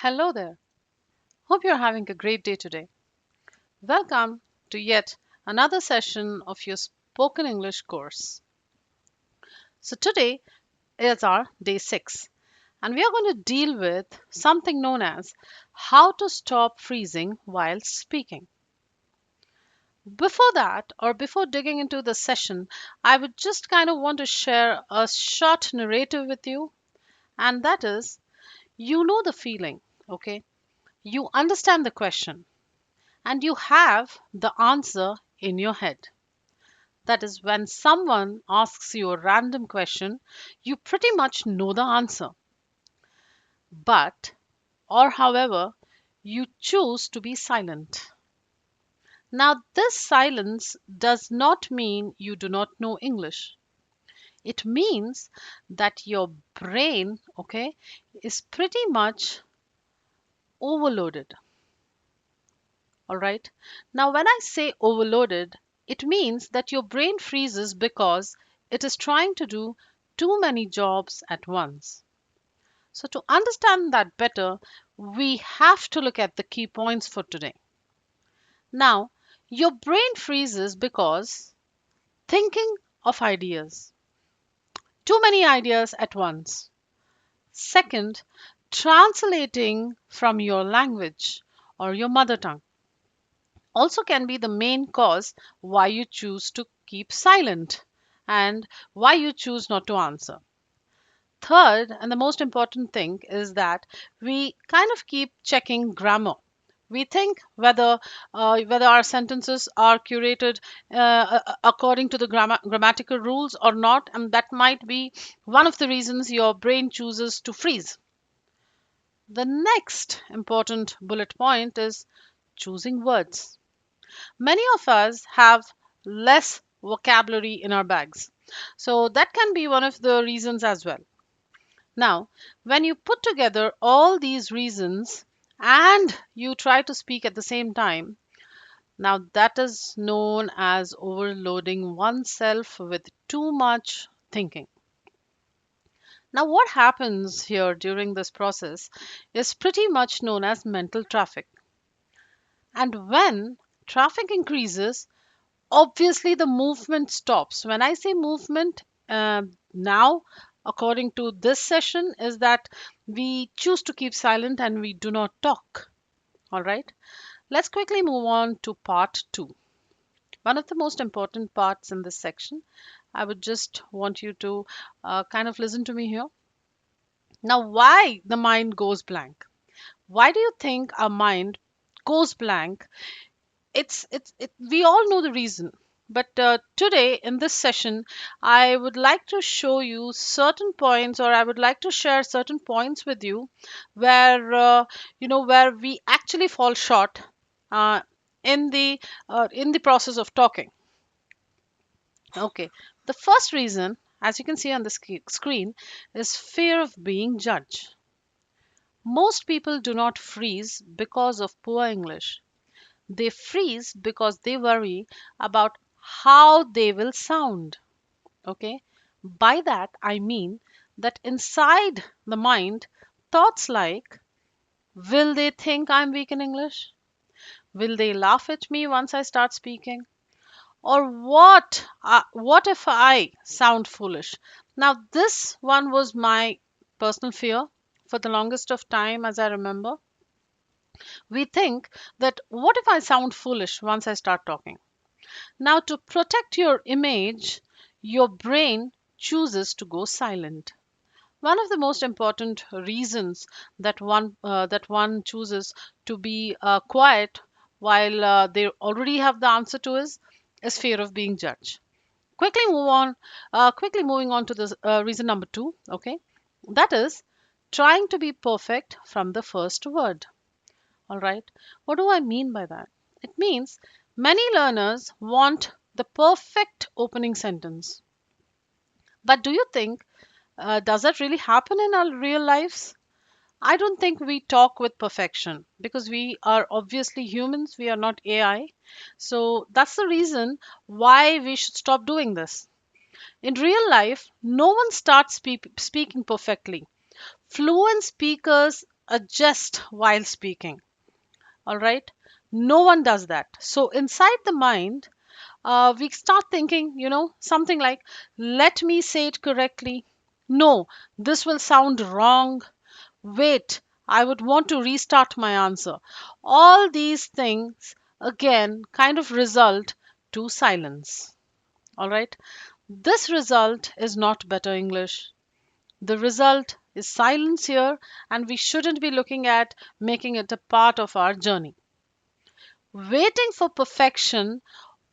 Hello there. Hope you're having a great day today. Welcome to yet another session of your spoken English course. So, today is our day 6, and we are going to deal with something known as how to stop freezing while speaking. Before that, or before digging into the session, I would just kind of want to share a short narrative with you, and that is you know the feeling, okay? You understand the question and you have the answer in your head. That is, when someone asks you a random question, you pretty much know the answer. But, or however, you choose to be silent. Now, this silence does not mean you do not know English. It means that your brain, okay, is pretty much overloaded. All right. Now, when I say overloaded, it means that your brain freezes because it is trying to do too many jobs at once. So, to understand that better, we have to look at the key points for today. Now, your brain freezes because thinking of ideas, too many ideas at once. Second, translating from your language or your mother tongue also can be the main cause why you choose to keep silent and why you choose not to answer. Third, and the most important thing is that we kind of keep checking grammar. We think whether our sentences are curated according to the grammatical rules or not, and that might be one of the reasons your brain chooses to freeze. The next important bullet point is choosing words. Many of us have less vocabulary in our bags. So that can be one of the reasons as well. Now, when you put together all these reasons and you try to speak at the same time, now that is known as overloading oneself with too much thinking. Now, what happens here during this process is pretty much known as mental traffic. And when traffic increases, obviously the movement stops. When I say movement, now according to this session is that we choose to keep silent and we do not talk. All right, let's quickly move on to part 2, one of the most important parts in this section. I would just want you to kind of listen to me here. Now, why the mind goes blank? Why do you think our mind goes blank? We all know the reason, but today in this session I would like to show you certain points, or I would like to share certain points with you where where we actually fall short uh, in the process of talking. Okay, the first reason, as you can see on the screen, is fear of being judged. Most people do not freeze because of poor English. They freeze because they worry about how they will sound. Okay. By that, I mean that inside the mind, thoughts like, will they think I'm weak in English? Will they laugh at me once I start speaking? Or what if I sound foolish? Now, this one was my personal fear for the longest of time, as I remember. We think that what if I sound foolish once I start talking? Now, to protect your image, your brain chooses to go silent. One of the most important reasons that one chooses to be quiet while they already have the answer to is fear of being judged. Quickly moving on to this reason number 2. Okay, that is trying to be perfect from the first word. All right. What do I mean by that? It means many learners want the perfect opening sentence. But do you think, does that really happen in our real lives? I don't think we talk with perfection because we are obviously humans, we are not AI. So that's the reason why we should stop doing this. In real life, no one starts speaking perfectly. Fluent speakers adjust while speaking. All right. No one does that. So inside the mind, we start thinking, something like, let me say it correctly. No, this will sound wrong. Wait, I would want to restart my answer. All these things, again, kind of result to silence. All right. This result is not better English. The result is silence here, and we shouldn't be looking at making it a part of our journey. Waiting for perfection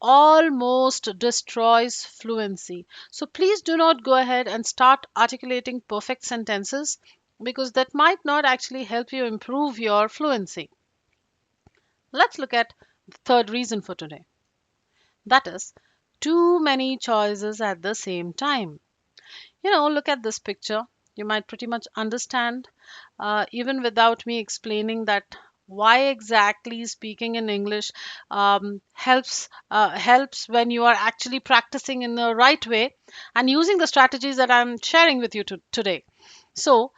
almost destroys fluency. So please do not go ahead and start articulating perfect sentences because that might not actually help you improve your fluency. Let's look at the third reason for today. That is too many choices at the same time. Look at this picture. You might pretty much understand, even without me explaining that why exactly speaking in English helps when you are actually practicing in the right way and using the strategies that I'm sharing with you today. So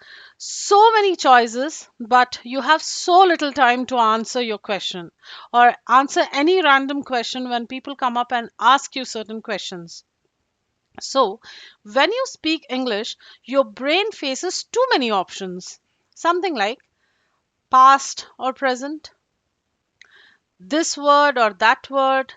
many choices, but you have so little time to answer your question or answer any random question when people come up and ask you certain questions. So, when you speak English, your brain faces too many options. Something like past or present, this word or that word.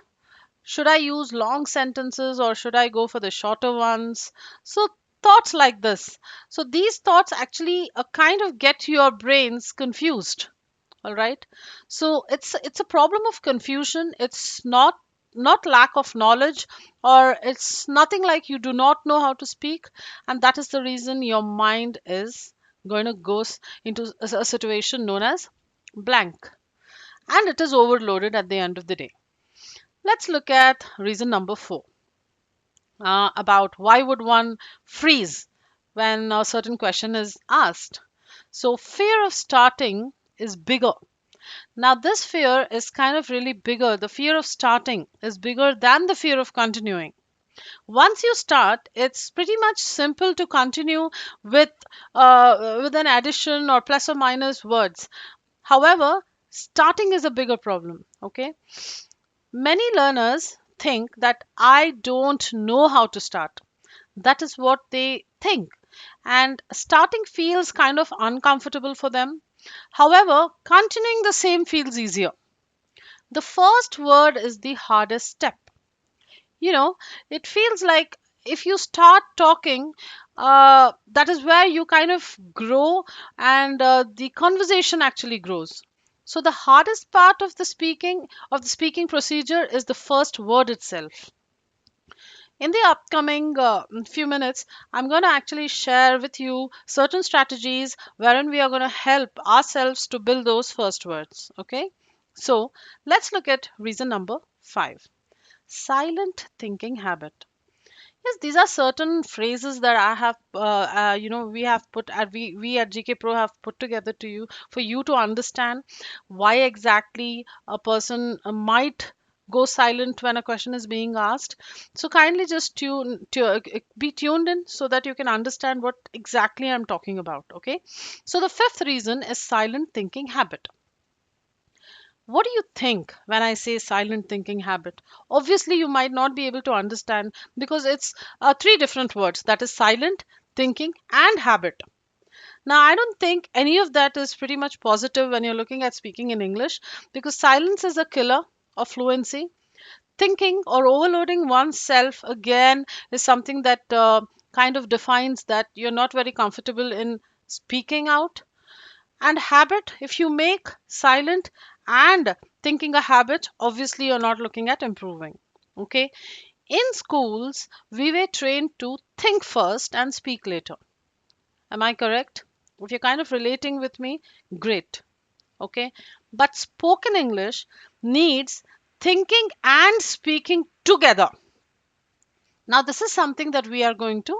Should I use long sentences or should I go for the shorter ones? So, thoughts like this. So, these thoughts actually kind of get your brains confused. All right. So it's a problem of confusion. It's not lack of knowledge, or it's nothing like you do not know how to speak, and that is the reason your mind is going to go into a situation known as blank, and it is overloaded at the end of the day. Let's look at reason number 4, about why would one freeze when a certain question is asked. So fear of starting is bigger. Now, this fear is kind of really bigger. The fear of starting is bigger than the fear of continuing. Once you start, it's pretty much simple to continue with with an addition or plus or minus words. However, starting is a bigger problem. Okay, many learners think that I don't know how to start. That is what they think, and starting feels kind of uncomfortable for them. However, continuing the same feels easier. The first word is the hardest step. You know, it feels like if you start talking, that is where you kind of grow and the conversation actually grows. So the hardest part of the speaking procedure is the first word itself. In the upcoming few minutes, I'm going to actually share with you certain strategies wherein we are going to help ourselves to build those first words. Okay, so let's look at reason number 5, silent thinking habit. Yes, these are certain phrases that I have, we have put at we at GK Pro have put together to you for you to understand why exactly a person might go silent when a question is being asked. So kindly just be tuned in so that you can understand what exactly I'm talking about. Okay. So the fifth reason is silent thinking habit. What do you think when I say silent thinking habit? Obviously, you might not be able to understand because it's three different words, that is silent, thinking, and habit. Now, I don't think any of that is pretty much positive when you're looking at speaking in English because silence is a killer of fluency. Thinking or overloading oneself again is something that kind of defines that you're not very comfortable in speaking out. And habit, if you make silent and thinking a habit, obviously you're not looking at improving. Okay. In schools, we were trained to think first and speak later. Am I correct? If you're kind of relating with me, great. Okay. But spoken English needs thinking and speaking together. Now, this is something that we are going to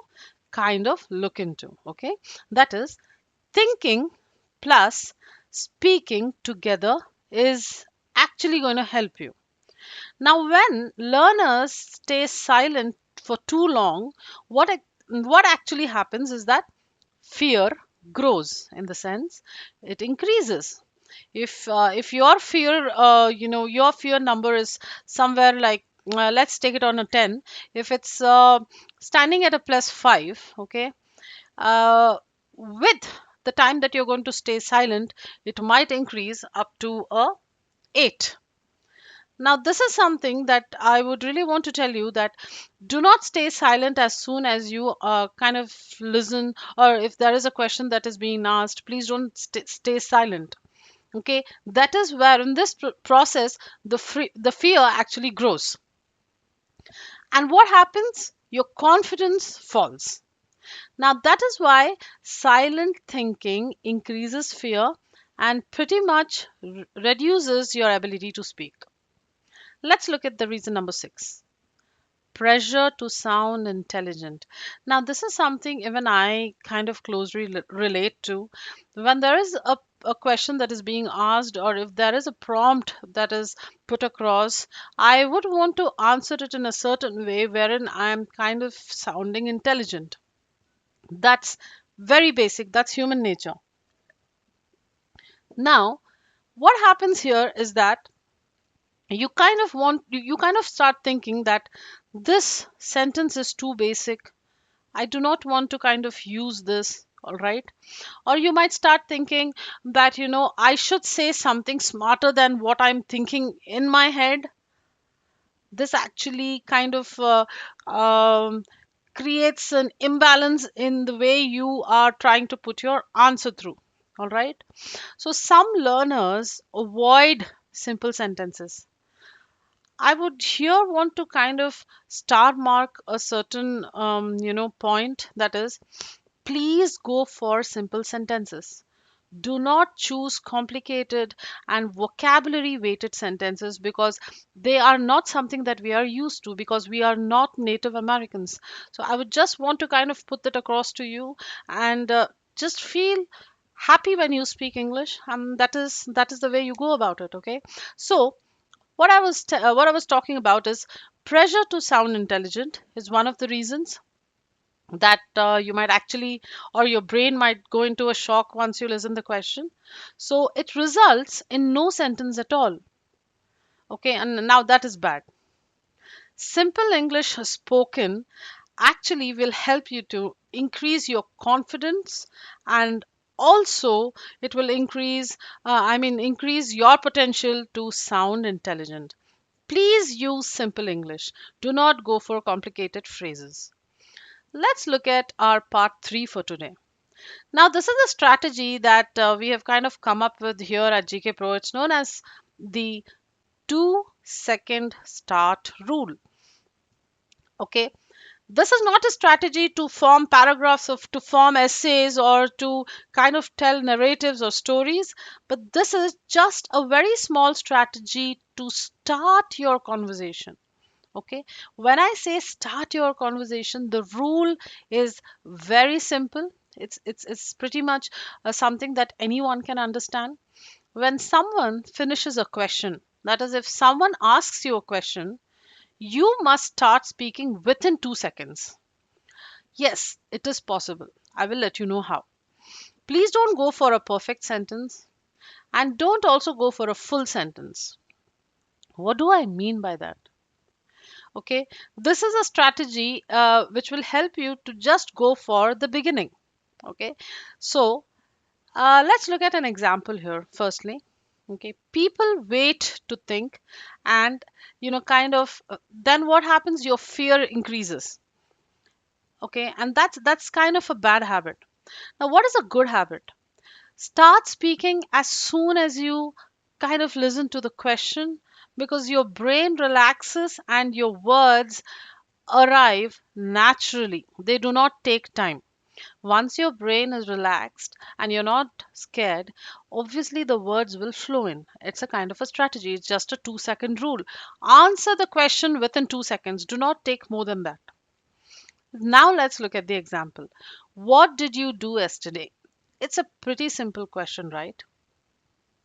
kind of look into. Okay. That is, thinking plus speaking together is actually going to help you. Now, when learners stay silent for too long, what actually happens is that fear grows, in the sense it increases. If your fear, your fear number is somewhere like, let's take it on a 10. If it's standing at a plus 5, okay, uh, with the time that you're going to stay silent, it might increase up to a 8. Now, this is something that I would really want to tell you, that do not stay silent as soon as you kind of listen, or if there is a question that is being asked, please don't stay silent. Okay, that is where in this process the fear actually grows. And what happens? Your confidence falls. Now, that is why silent thinking increases fear and pretty much reduces your ability to speak. Let's look at the reason number 6: pressure to sound intelligent. Now, this is something even I kind of closely relate to. When there is a question that is being asked, or if there is a prompt that is put across, I would want to answer it in a certain way wherein I am kind of sounding intelligent. That's very basic, that's human nature. Now, what happens here is that you kind of start thinking that this sentence is too basic, I do not want to kind of use this, all right? Or you might start thinking that, I should say something smarter than what I'm thinking in my head. This actually kind of creates an imbalance in the way you are trying to put your answer through, all right? So some learners avoid simple sentences. I would here want to kind of star mark a certain point, that is, please go for simple sentences. Do not choose complicated and vocabulary weighted sentences, because they are not something that we are used to, because we are not Native Americans. So I would just want to kind of put that across to you, and just feel happy when you speak English, and that is the way you go about it, okay? So what I was talking about is pressure to sound intelligent is one of the reasons that you might actually, or your brain might go into a shock once you listen the question. So it results in no sentence at all. Okay, and now that is bad. Simple English spoken actually will help you to increase your confidence, and also it will increase your potential to sound intelligent. Please use simple English. Do not go for complicated phrases. Let's look at our part 3 for today. Now, this is a strategy that we have kind of come up with here at GK Pro. It's known as the 2-second start rule. Okay, this is not a strategy to form paragraphs, of to form essays, or to kind of tell narratives or stories, but this is just a very small strategy to start your conversation. Okay, when I say start your conversation, the rule is very simple. It's pretty much something that anyone can understand. When someone finishes a question, that is, if someone asks you a question, you must start speaking within 2 seconds. Yes, it is possible. I will let you know how. Please don't go for a perfect sentence, and don't also go for a full sentence. What do I mean by that? Okay, this is a strategy which will help you to just go for the beginning. Okay, so let's look at an example here firstly. Okay, people wait to think, and kind of then what happens? Your fear increases. Okay, and that's kind of a bad habit. Now, what is a good habit? Start speaking as soon as you kind of listen to the question, because your brain relaxes and your words arrive naturally. They do not take time. Once your brain is relaxed and you're not scared, obviously the words will flow in. It's a kind of a strategy. It's just a 2-second rule. Answer the question within 2 seconds. Do not take more than that. Now let's look at the example. What did you do yesterday? It's a pretty simple question, right?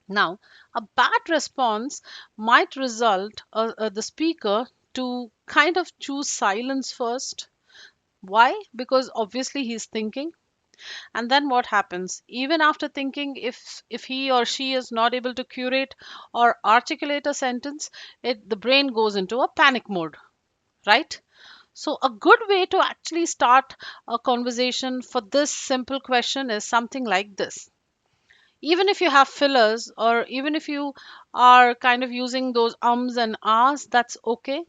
Now, a bad response might result the speaker to kind of choose silence first. Why? Because obviously he's thinking. And then what happens? Even after thinking, if he or she is not able to curate or articulate a sentence, the brain goes into a panic mode, right? So a good way to actually start a conversation for this simple question is something like this. Even if you have fillers, or even if you are kind of using those ums and ahs, that's okay,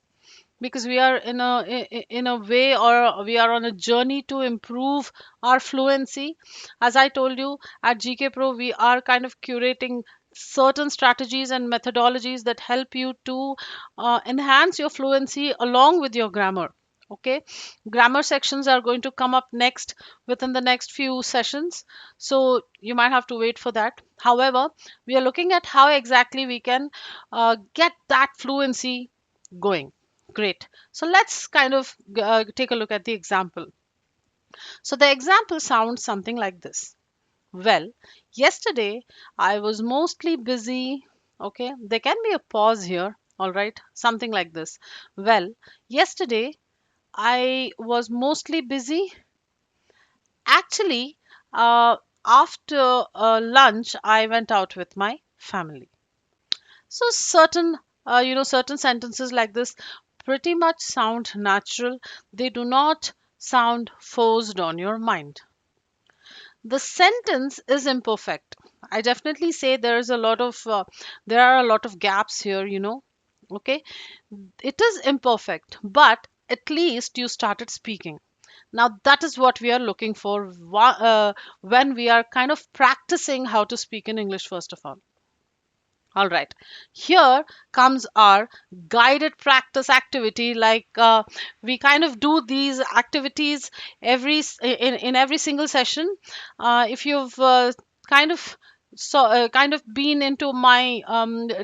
because we are in a way, or we are on a journey to improve our fluency. As I told you, at GK Pro we are kind of curating certain strategies and methodologies that help you to enhance your fluency along with your grammar. Okay, grammar sections are going to come up next within the next few sessions, so you might have to wait for that. However, we are looking at how exactly we can get that fluency going. Great. So let's kind of take a look at the example. So the example sounds something like this. Well, yesterday I was mostly busy. Okay, there can be a pause here. All right, something like this. Well, yesterday I was mostly busy. Actually, after lunch, I went out with my family. So certain sentences like this pretty much sound natural. They do not sound forced on your mind. The sentence is imperfect. I definitely say there are a lot of gaps here. Okay, it is imperfect, but at least you started speaking. Now that is what we are looking for when we are kind of practicing how to speak in English first of all. All right, here comes our guided practice activity. Like we kind of do these activities in every single session. If you've kind of been into my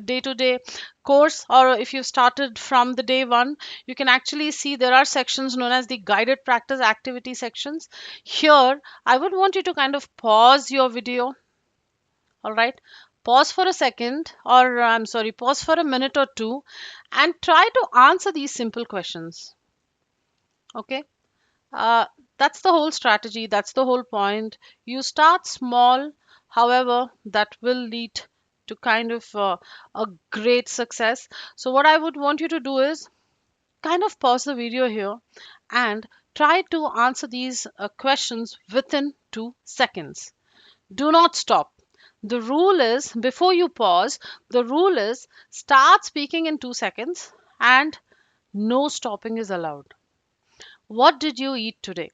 day-to-day course, or if you started from the day one, you can actually see there are sections known as the guided practice activity sections. Here, I would want you to kind of pause your video. All right, pause for a second, or I'm sorry, pause for a minute or two, and try to answer these simple questions. Okay, uh, that's the whole strategy, that's the whole point. You start small, however that will lead to kind of a great success. So what I would want you to do is kind of pause the video here and try to answer these questions within 2 seconds. Do not stop. The rule is, before you pause, the rule is start speaking in 2 seconds, and no stopping is allowed. What did you eat today?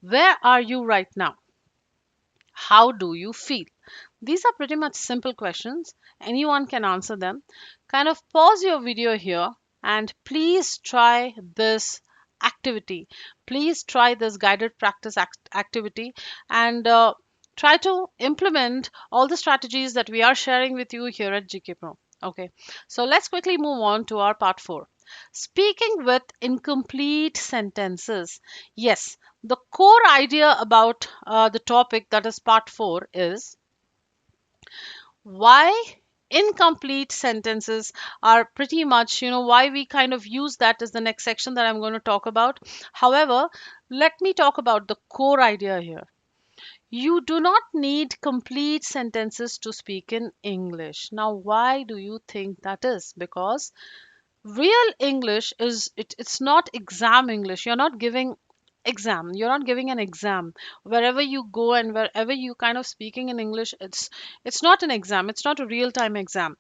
Where are you right now? How do you feel? These are pretty much simple questions. Anyone can answer them. Kind of pause your video here and please try this activity. Please try this guided practice activity, and try to implement all the strategies that we are sharing with you here at GK Pro. Okay, so let's quickly move on to our part 4. Speaking with incomplete sentences. Yes, the core idea about the topic, that is part 4, is why incomplete sentences are pretty much, why we kind of use that as the next section that I'm going to talk about. However, let me talk about the core idea here. You do not need complete sentences to speak in English. Now, why do you think that is? Because real English it's not exam English. You're not giving an exam. Wherever you go and wherever you kind of speaking in English, it's not an exam. It's not a real time exam.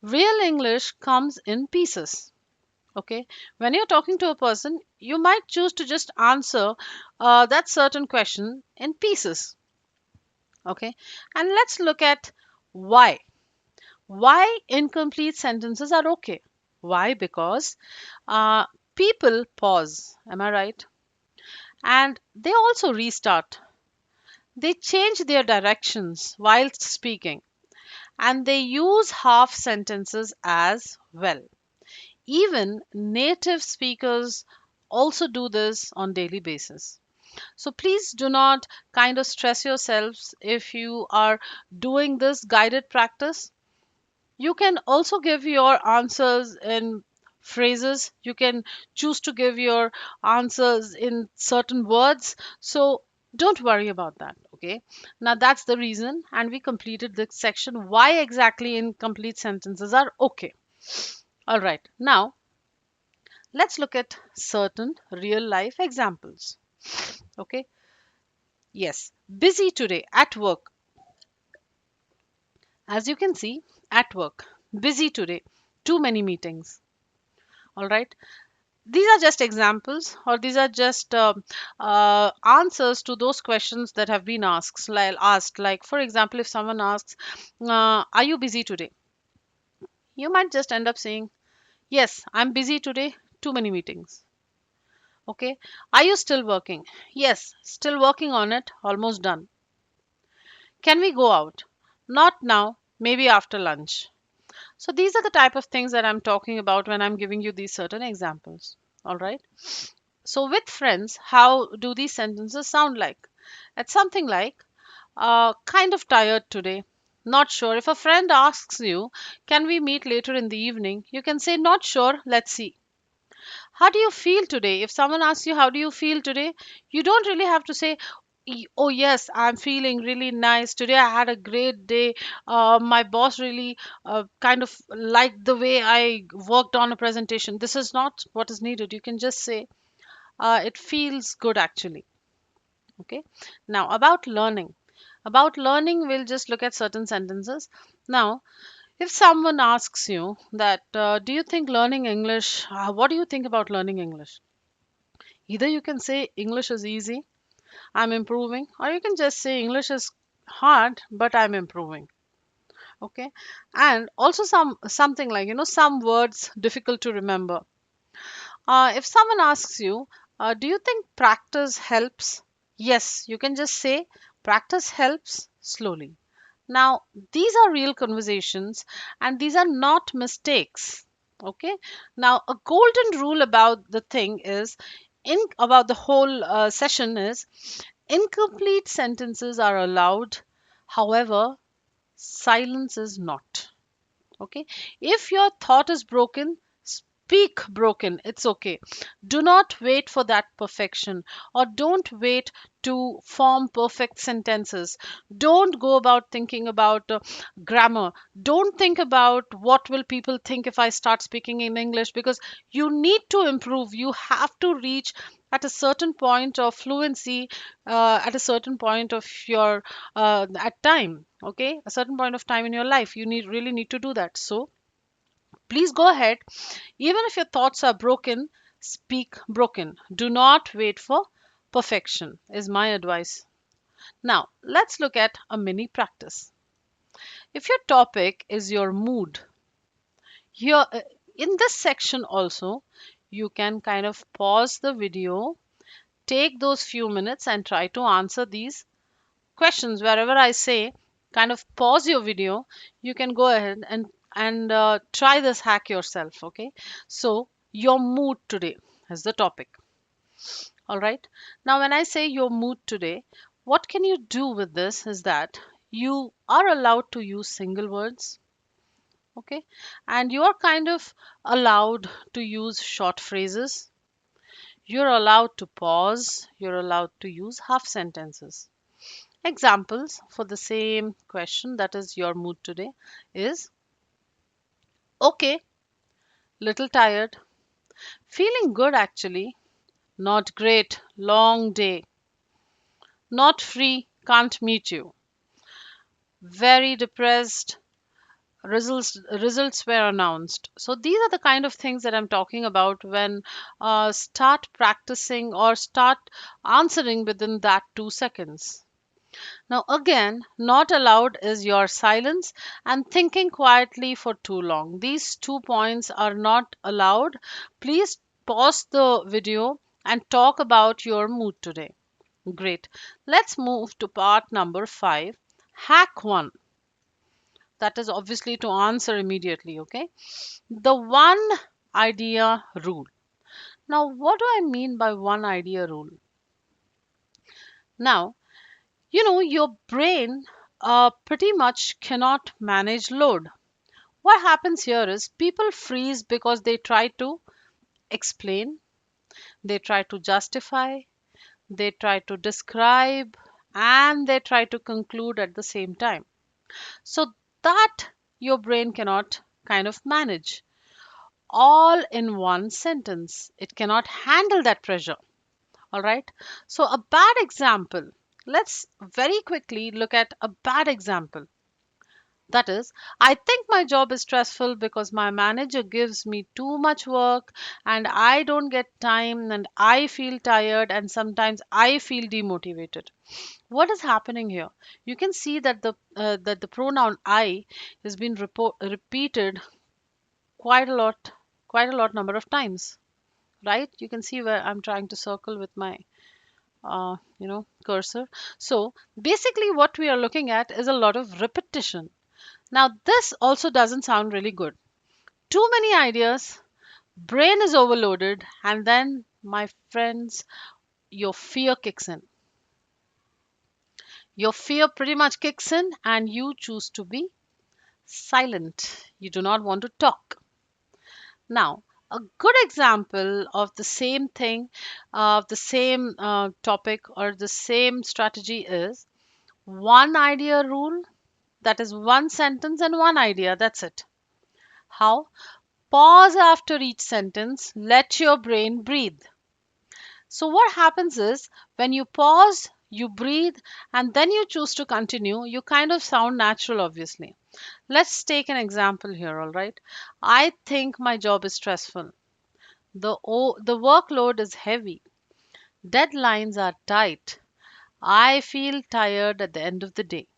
Real English comes in pieces. Okay, when you're talking to a person, you might choose to just answer that certain question in pieces. Okay, and let's look at why. Why incomplete sentences are okay? Why? Because uh, people pause, am I right? And they also restart. They change their directions while speaking, and they use half sentences as well. Even native speakers also do this on daily basis. So please do not kind of stress yourselves if you are doing this guided practice. You can also give your answers in phrases. You can choose to give your answers in certain words. So Don't worry about that, okay? Now that's the reason, and we completed this section. Why exactly incomplete sentences are okay. All right, now let's look at certain real life examples. Okay, yes, busy today at work. As you can see, at work, busy today, too many meetings. All right, these are just examples, or these are just answers to those questions that have been asked. Like, for example, if someone asks, are you busy today? You might just end up saying, yes, I'm busy today, too many meetings. Okay, are you still working? Yes, still working on it, almost done. Can we go out? Not now, maybe after lunch. So these are the type of things that I'm talking about when I'm giving you these certain examples. All right. So with friends, how do these sentences sound like? It's something like, kind of tired today. Not sure. If a friend asks you, can we meet later in the evening? You can say, not sure, let's see. How do you feel today? If someone asks you, how do you feel today? You don't really have to say, oh, yes, I'm feeling really nice. Today I had a great day. My boss really kind of liked the way I worked on a presentation. This is not what is needed. You can just say, it feels good actually. Okay. Now, about learning. About learning, we'll just look at certain sentences. Now, if someone asks you that, do you think learning English, what do you think about learning English? Either you can say English is easy, I'm improving, or you can just say English is hard, but I'm improving. Okay. And also something like, some words difficult to remember. If someone asks you, do you think practice helps? Yes, you can just say practice helps slowly. Now, these are real conversations and these are not mistakes. Okay. Now, a golden rule about the thing is, in about the whole session is, incomplete sentences are allowed. However, silence is not. Okay. If your thought is broken, speak broken. It's okay. Do not wait for that perfection, or don't wait to form perfect sentences. Don't go about thinking about grammar. Don't think about what will people think if I start speaking in English, because you need to improve. You have to reach at a certain point of fluency, at a certain point of your at time. Okay, a certain point of time in your life, you really need to do that. So please go ahead. Even if your thoughts are broken, speak broken. Do not wait for perfection, is my advice. Now, let's look at a mini practice. If your topic is your mood, here in this section also, you can kind of pause the video, take those few minutes, and try to answer these questions. Wherever I say, kind of pause your video, you can go ahead and try this hack yourself. Okay, so your mood today is the topic. All right, now when I say your mood today, what can you do with this is that you are allowed to use single words. Okay, and you are kind of allowed to use short phrases. You're allowed to pause, you're allowed to use half sentences. Examples for the same question, that is your mood today, is okay, little tired, feeling good actually, not great, long day, not free, can't meet you, very depressed, results were announced. So these are the kind of things that I'm talking about when start practicing or start answering within that 2 seconds. Now, again, not allowed is your silence and thinking quietly for too long. These 2 points are not allowed. Please pause the video and talk about your mood today. Great. Let's move to part number 5. Hack 1. That is obviously to answer immediately, okay? The one idea rule. Now, what do I mean by one idea rule? Now, your brain pretty much cannot manage load. What happens here is people freeze because they try to explain, they try to justify, they try to describe, and they try to conclude at the same time. So that your brain cannot kind of manage all in one sentence. It cannot handle that pressure. All right. So, a bad example. Let's very quickly look at a bad example. That is, I think my job is stressful because my manager gives me too much work and I don't get time and I feel tired and sometimes I feel demotivated. What is happening here? You can see that the pronoun I has been repeated quite a lot, quite a lot number of times, right? You can see where I'm trying to circle with my cursor. So basically what we are looking at is a lot of repetition. Now this also doesn't sound really good. Too many ideas, brain is overloaded, and then my friends, your fear kicks in. Your fear pretty much kicks in and you choose to be silent. You do not want to talk. Now, a good example of the same thing, of the same topic or the same strategy is one idea rule. That is one sentence and one idea. That's it. How? Pause after each sentence. Let your brain breathe. So, what happens is when you pause, you breathe, and then you choose to continue, you kind of sound natural, obviously. Let's take an example here, all right? I think my job is stressful. The workload is heavy. Deadlines are tight. I feel tired at the end of the day.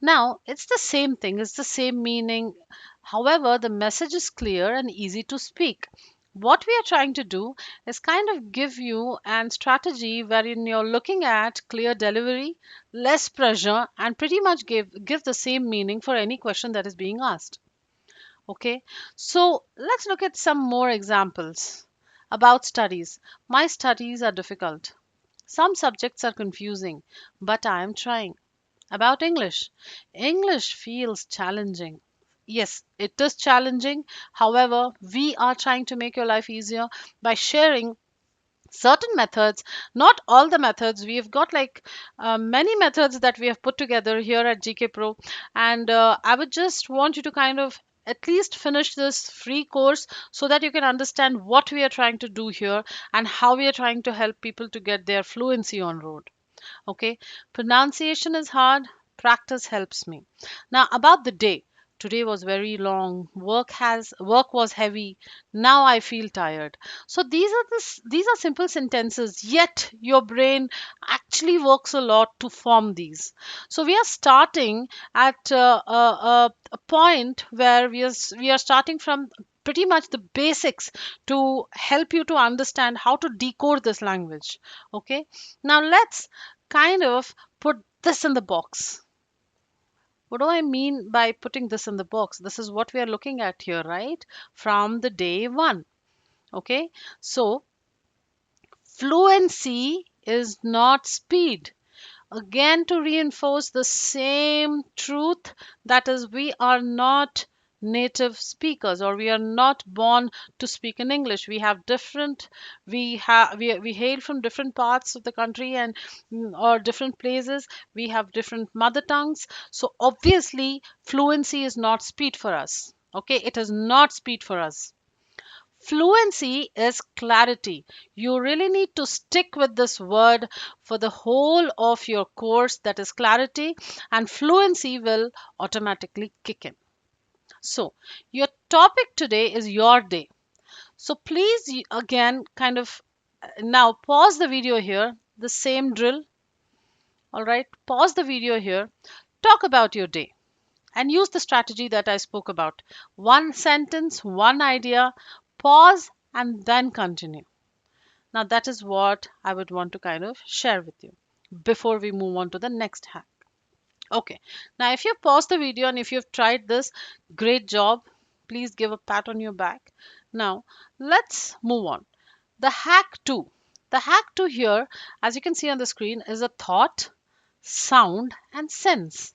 Now, it's the same thing, it's the same meaning. However, the message is clear and easy to speak. What we are trying to do is kind of give you an strategy wherein you're looking at clear delivery, less pressure, and pretty much give the same meaning for any question that is being asked. Okay, so let's look at some more examples about studies. My studies are difficult. Some subjects are confusing, but I am trying. About English. English feels challenging. Yes, it is challenging. However, we are trying to make your life easier by sharing certain methods, not all the methods. We have got like many methods that we have put together here at GK Pro, and I would just want you to kind of at least finish this free course so that you can understand what we are trying to do here and how we are trying to help people to get their fluency on road. Okay, pronunciation is hard, practice helps me. Now, about the day. Today was very long. Work was heavy. Now I feel tired. So these are simple sentences, yet your brain actually works a lot to form these. So we are starting at a point where we are starting from pretty much the basics to help you to understand how to decode this language. Okay, now let's kind of put this in the box. What do I mean by putting this in the box? This is what we are looking at here, right? From the day one. Okay, so fluency is not speed. Again, to reinforce the same truth, that is, we are not native speakers or we are not born to speak in English. We have different, we hail from different parts of the country and or different places. We have different mother tongues. So obviously fluency is not speed for us. Okay, it is not speed for us. Fluency is clarity. You really need to stick with this word for the whole of your course, that is clarity, and fluency will automatically kick in. So, your topic today is your day. So, please, again, kind of now pause the video here, the same drill. All right, pause the video here, talk about your day, and use the strategy that I spoke about. One sentence, one idea, pause, and then continue. Now, that is what I would want to kind of share with you before we move on to the next hack. Okay, now if you've paused the video and if you've tried this, great job. Please give a pat on your back. Now, let's move on. The hack 2. The hack 2 here, as you can see on the screen, is a thought, sound, and sense.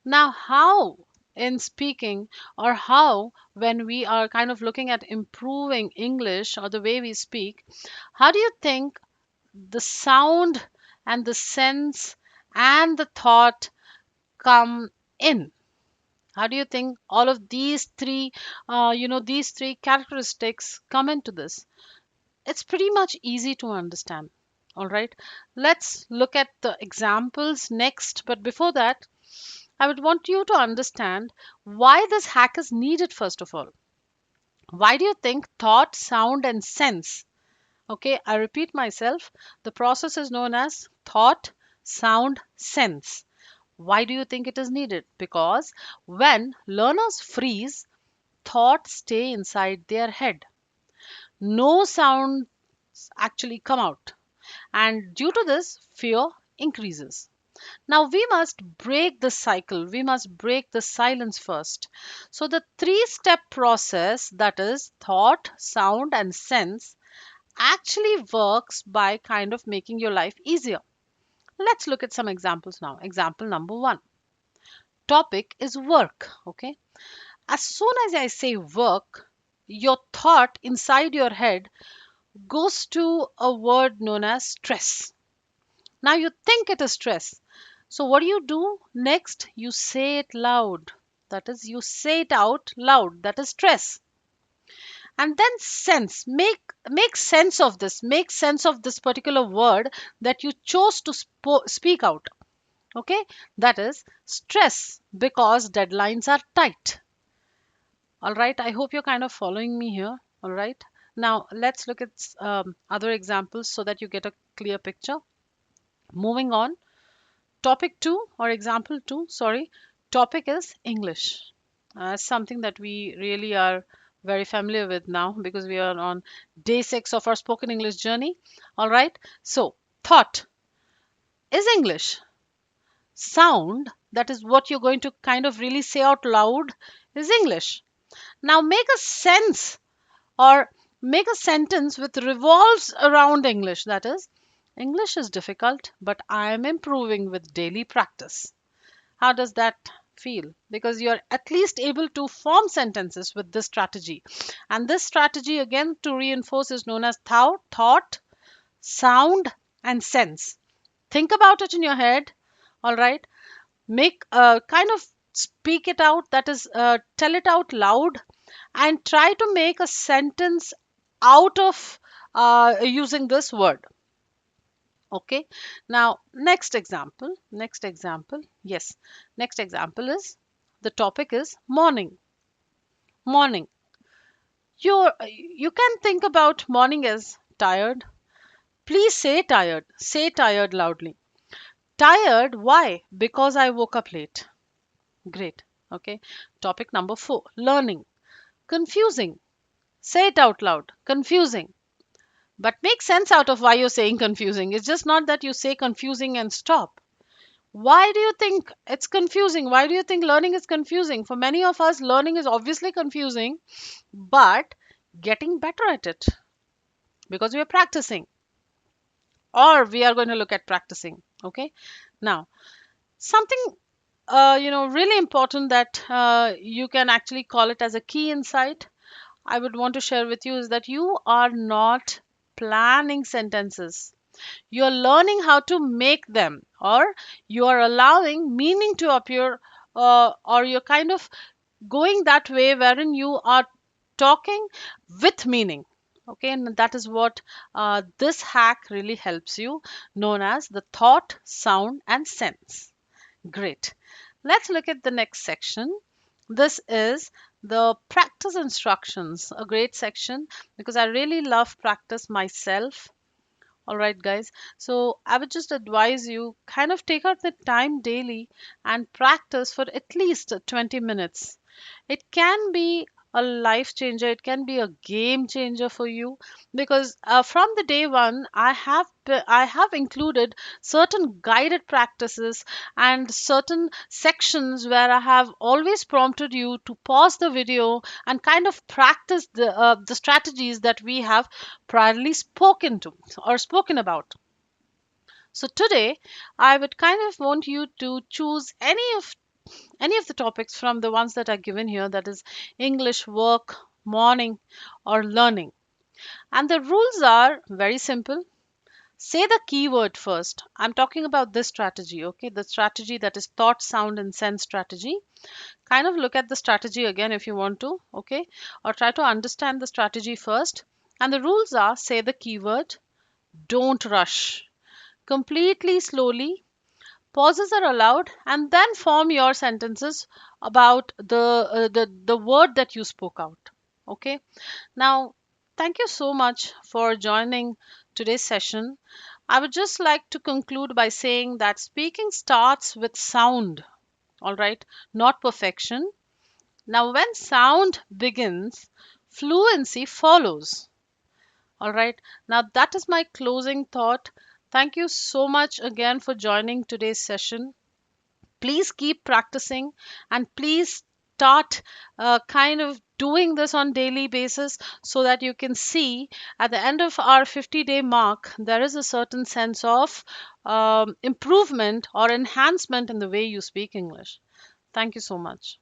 Now, how in speaking or how when we are kind of looking at improving English or the way we speak, how do you think the sound and the sense and the thought come in. How do you think all of these three, these three characteristics come into this? It's pretty much easy to understand. All right, let's look at the examples next. But before that, I would want you to understand why this hack is needed, first of all. Why do you think thought, sound, and sense? Okay, I repeat myself. The process is known as thought, sound, sense. Why do you think it is needed? Because when learners freeze, thoughts stay inside their head. No sounds actually come out. And due to this, fear increases. Now we must break the cycle. We must break the silence first. So the three-step process, that is thought, sound, and sense, actually works by kind of making your life easier. Let's look at some examples now. Example number one. Topic is work. Okay. As soon as I say work, your thought inside your head goes to a word known as stress. Now you think it is stress. So what do? Next, you say it loud. That is, you say it out loud. That is stress. And then sense. Make sense of this. Make sense of this particular word that you chose to speak out. Okay, that is stress because deadlines are tight. All right, I hope you're kind of following me here. All right, now let's look at other examples so that you get a clear picture. Moving on, topic 2 or example 2, sorry, topic is English. Something that we really are very familiar with now because we are on day 6 of our spoken English journey. All right, so thought is English. Sound, that is what you're going to kind of really say out loud, is English. Now make a sense or make a sentence which revolves around English. That is, English is difficult, but I am improving with daily practice. How does that feel? Because you're at least able to form sentences with this strategy. And this strategy, again, to reinforce, is known as thought, sound, and sense. Think about it in your head, all right? Make kind of speak it out, that is, tell it out loud, and try to make a sentence out of using this word. Okay, now next example is, the topic is morning. You can think about morning as tired. Please say tired loudly. Tired, why? Because I woke up late. Great. Okay, topic number 4, learning. Confusing. Say it out loud. Confusing. But make sense out of why you're saying confusing. It's just not that you say confusing and stop. Why do you think it's confusing? Why do you think learning is confusing? For many of us, learning is obviously confusing, but getting better at it because we are practicing, or we are going to look at practicing. Okay. Now, something really important that you can actually call it as a key insight I would want to share with you is that you are not planning sentences. You're learning how to make them, or you are allowing meaning to appear, or you're kind of going that way wherein you are talking with meaning. Okay, and that is what this hack really helps you, known as the thought, sound, and sense. Great. Let's look at the next section. This is the practice instructions, a great section because I really love practice myself. All right, guys. So I would just advise you kind of take out the time daily and practice for at least 20 minutes. It can be a life changer, it can be a game changer for you because from the day one I have included certain guided practices and certain sections where I have always prompted you to pause the video and kind of practice the strategies that we have priorly spoken about. So today I would kind of want you to choose any of the topics from the ones that are given here, that is English, work, morning, or learning. And the rules are very simple. Say the keyword first. I'm talking about this strategy, okay? The strategy that is thought, sound, and sense strategy. Kind of look at the strategy again if you want to, okay? Or try to understand the strategy first. And the rules are say the keyword, don't rush, completely slowly, pauses are allowed, and then form your sentences about the word that you spoke out. Okay. Now, thank you so much for joining today's session. I would just like to conclude by saying that speaking starts with sound, all right, not perfection. Now, when sound begins, fluency follows. All right. Now, that is my closing thought. Thank you so much again for joining today's session. Please keep practicing and please start kind of doing this on daily basis so that you can see at the end of our 50-day mark there is a certain sense of improvement or enhancement in the way you speak English. Thank you so much.